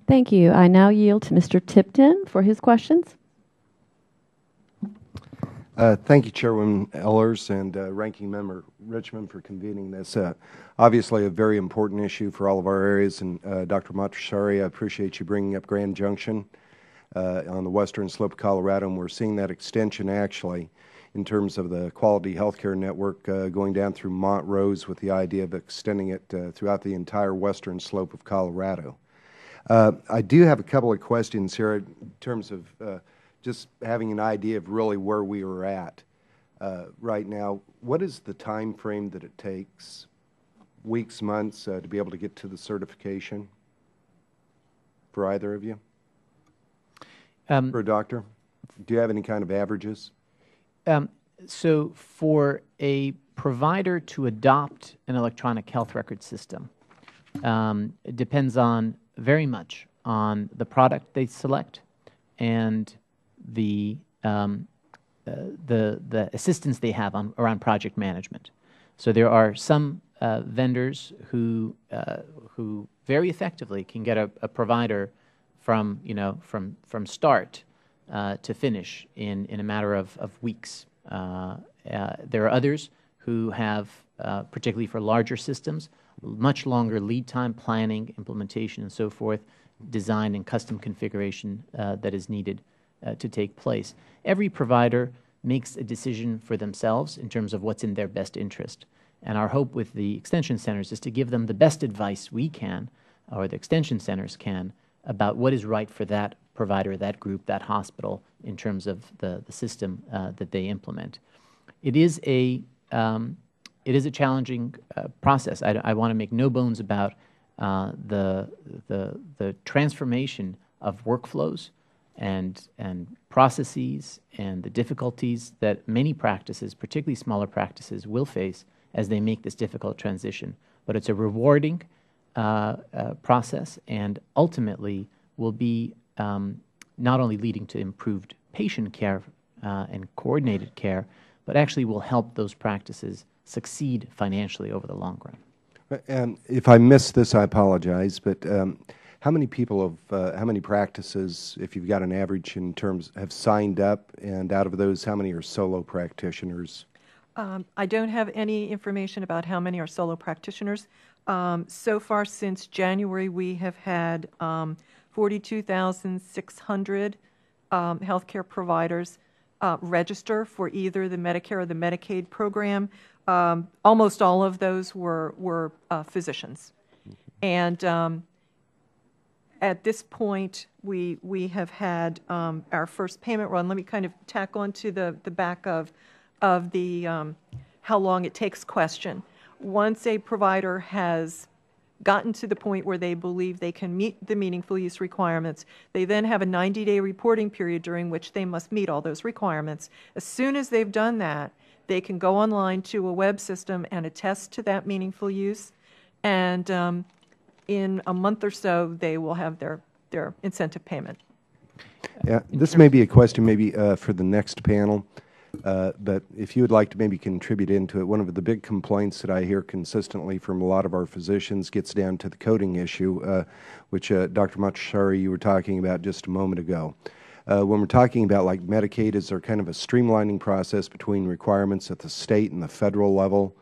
Thank you. I now yield to Mr. Tipton for his questions. Thank you, Chairwoman Ellers and Ranking Member Richmond, for convening this. Obviously, a very important issue for all of our areas. And Dr. Motshari, I appreciate you bringing up Grand Junction on the western slope of Colorado. And we're seeing that extension, actually, in terms of the quality healthcare network going down through Montrose with the idea of extending it throughout the entire western slope of Colorado. I do have a couple of questions here in terms of just having an idea of really where we are at right now. What is the time frame that it takes, weeks, months, to be able to get to the certification for either of you? For a doctor? Do you have any kind of averages? So for a provider to adopt an electronic health record system, it depends on very much on the product they select and the assistance they have around project management. So there are some vendors who very effectively can get a provider from start to finish in a matter of weeks. There are others who have, particularly for larger systems, much longer lead time planning, implementation, and so forth, design and custom configuration that is needed to take place. Every provider makes a decision for themselves in terms of what's in their best interest. And our hope with the extension centers is to give them the best advice we can, or the extension centers can, about what is right for that provider, that group, that hospital, in terms of the system that they implement. It is a challenging process. I want to make no bones about the transformation of workflows and processes and the difficulties that many practices, particularly smaller practices, will face as they make this difficult transition. But it's a rewarding process, and ultimately will be not only leading to improved patient care and coordinated care, but actually will help those practices succeed financially over the long run. And if I missed this, I apologize, but how many people how many practices, if you've got an average in terms, have signed up, and out of those, how many are solo practitioners? I don't have any information about how many are solo practitioners. So far since January, we have had 42,600 healthcare providers register for either the Medicare or the Medicaid program. Almost all of those were physicians. And at this point, we have had our first payment run. Let me kind of tack on to the back of the how long it takes question. Once a provider has gotten to the point where they believe they can meet the meaningful use requirements, they then have a 90-day reporting period during which they must meet all those requirements. As soon as they've done that, they can go online to a web system and attest to that meaningful use, and in a month or so, they will have their incentive payment. Yeah, this may be a question maybe for the next panel. But if you would like to maybe contribute into it, one of the big complaints that I hear consistently from a lot of our physicians gets down to the coding issue, which Dr. Motshari, you were talking about just a moment ago. When we're talking about like Medicaid, is there kind of a streamlining process between requirements at the state and the federal level?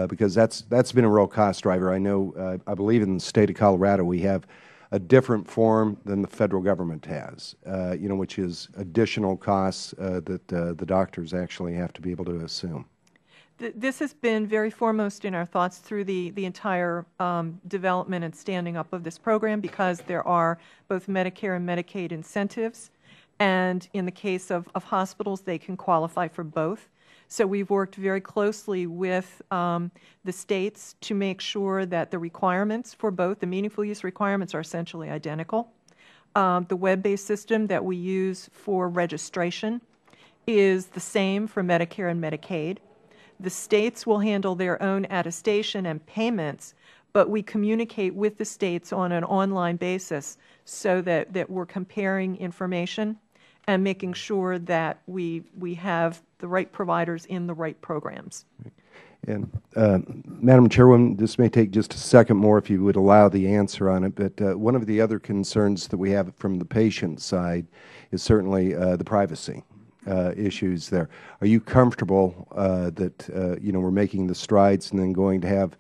Because that's been a real cost driver. I know, I believe in the state of Colorado, we have a different form than the federal government has, which is additional costs that the doctors actually have to be able to assume. This has been very foremost in our thoughts through the entire development and standing up of this program, because there are both Medicare and Medicaid incentives, and in the case of hospitals, they can qualify for both. So we've worked very closely with the states to make sure that the requirements for both, the meaningful use requirements, are essentially identical. The web-based system that we use for registration is the same for Medicare and Medicaid. The states will handle their own attestation and payments, but we communicate with the states on an online basis so that we're comparing information and making sure that we have the right providers in the right programs. And Madam Chairwoman, this may take just a second more if you would allow the answer on it, but one of the other concerns that we have from the patient side is certainly the privacy issues there. Are you comfortable that we're making the strides and then going to have,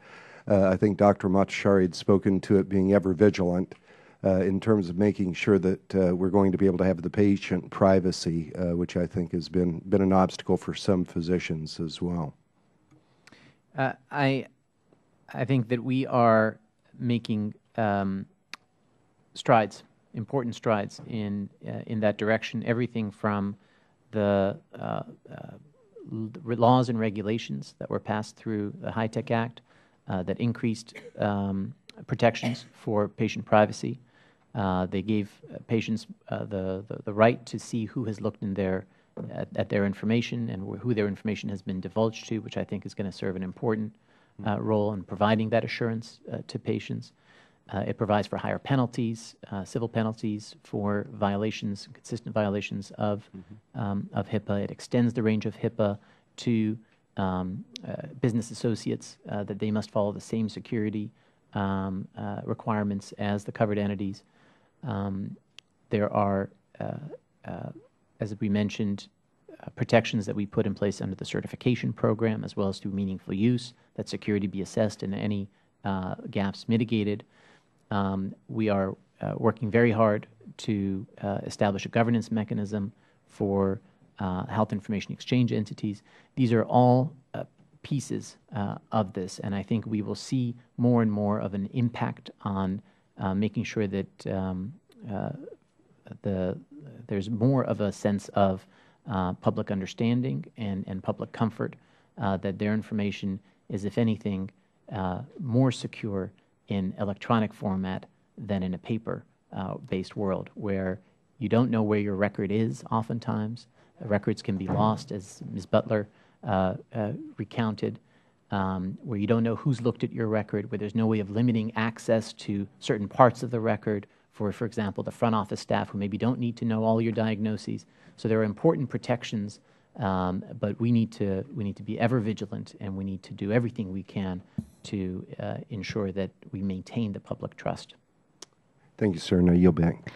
I think Dr. Machashari had spoken to it being ever vigilant in terms of making sure that we're going to be able to have the patient privacy, which I think has been an obstacle for some physicians as well. I think that we are making strides, important strides in that direction. Everything from the laws and regulations that were passed through the HITECH Act that increased protections for patient privacy. They gave patients the right to see who has looked in at their information and who their information has been divulged to, which I think is going to serve an important role in providing that assurance to patients. It provides for higher penalties, civil penalties for violations, consistent violations of HIPAA. It extends the range of HIPAA to business associates, that they must follow the same security requirements as the covered entities. There are, as we mentioned, protections that we put in place under the certification program, as well as through meaningful use, that security be assessed and any gaps mitigated. We are working very hard to establish a governance mechanism for health information exchange entities. These are all pieces of this, and I think we will see more and more of an impact on making sure that there's more of a sense of public understanding and public comfort that their information is, if anything, more secure in electronic format than in a paper-based world, where you don't know where your record is oftentimes. Records can be lost, as Ms. Butler recounted, where you don't know who's looked at your record, where there's no way of limiting access to certain parts of the record for example, the front office staff who maybe don't need to know all your diagnoses. So there are important protections, but we need to be ever vigilant, and we need to do everything we can to ensure that we maintain the public trust. Thank you, sir. Now yield back.